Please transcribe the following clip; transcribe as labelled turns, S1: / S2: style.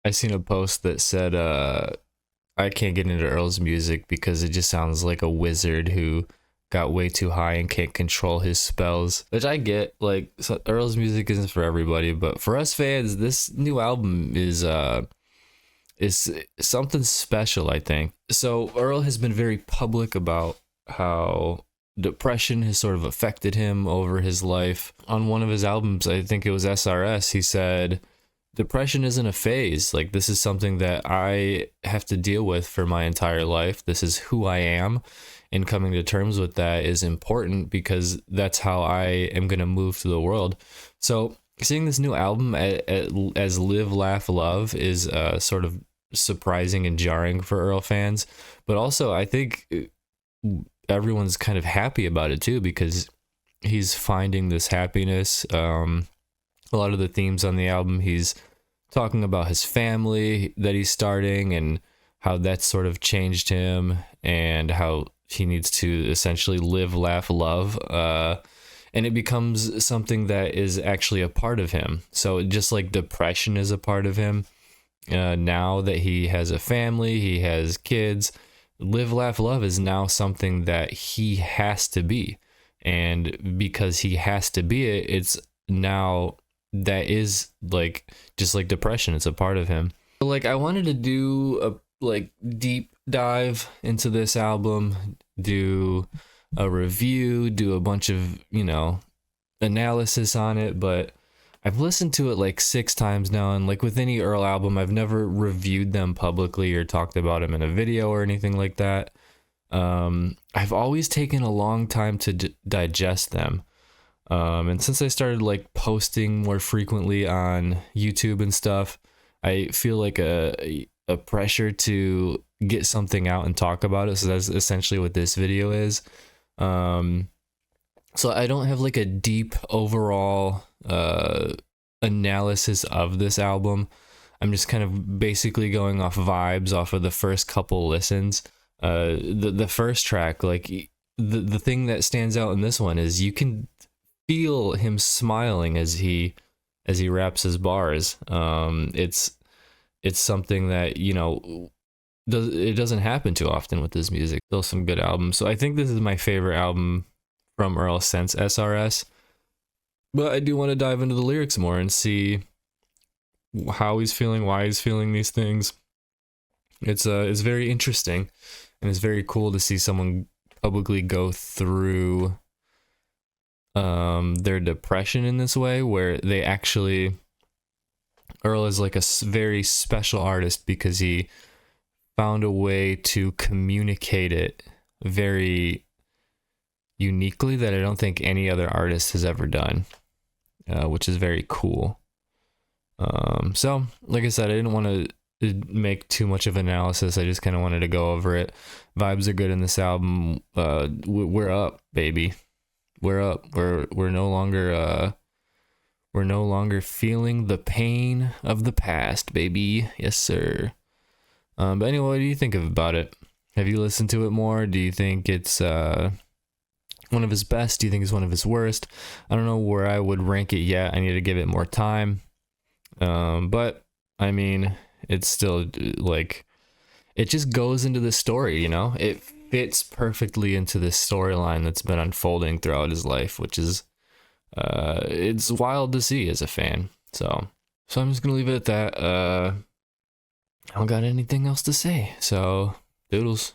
S1: I seen a post that said, I can't get into Earl's music because it just sounds like a wizard who got way too high and can't control his spells. Which I get, like, so Earl's music isn't for everybody, but for us fans, this new album is something special, I think. So Earl has been very public about how depression has sort of affected him over his life. On one of his albums, I think it was SRS, he said, depression isn't a phase. Like, this is something that I have to deal with for my entire life. This is who I am. And coming to terms with that is important because that's how I am going to move through the world. So seeing this new album as Live, Laugh, Love is sort of surprising and jarring for Earl fans. But also, I think everyone's kind of happy about it too because he's finding this happiness. A lot of the themes on the album, he's talking about his family that he's starting and how that's sort of changed him and how he needs to essentially live, laugh, love. And it becomes something that is actually a part of him. So just like depression is a part of him, now that he has a family, he has kids, live, laugh, love is now something that he has to be. And because he has to be it, it's now that is like just like depression, it's a part of him. Like, I wanted to do a like deep dive into this album, do a review, do a bunch of, you know, analysis on it, but I've listened to it like 6 times now, and like with any Earl album, I've never reviewed them publicly or talked about them in a video or anything like that. I've always taken a long time to digest them. And since I started like posting more frequently on YouTube and stuff, I feel like a pressure to get something out and talk about it. So that's essentially what this video is. So I don't have like a deep overall analysis of this album. I'm just kind of basically going off vibes off of the first couple listens. The first track, like the thing that stands out in this one is you can feel him smiling as he raps his bars. It's something that, you know, it doesn't happen too often with his music. Still some good albums. So I think this is my favorite album from Earl since SRS. But I do want to dive into the lyrics more and see how he's feeling, why he's feeling these things. It's very interesting, and it's very cool to see someone publicly go through their depression in this way, where they actually, Earl is like a very special artist because he found a way to communicate it very uniquely that I don't think any other artist has ever done, which is very cool. So like I said, I didn't want to make too much of an analysis. I just kind of wanted to go over it. Vibes are good in this album. We're up, baby. We're up. We're no longer feeling the pain of the past, baby. Yes, sir. But anyway, what do you think about it? Have you listened to it more? Do you think it's one of his best? Do you think it's one of his worst? I don't know where I would rank it yet. I need to give it more time. But I mean, it's still like, it just goes into the story, you know? It fits perfectly into this storyline that's been unfolding throughout his life, which is it's wild to see as a fan. So I'm just gonna leave it at that. I don't got anything else to say. So doodles.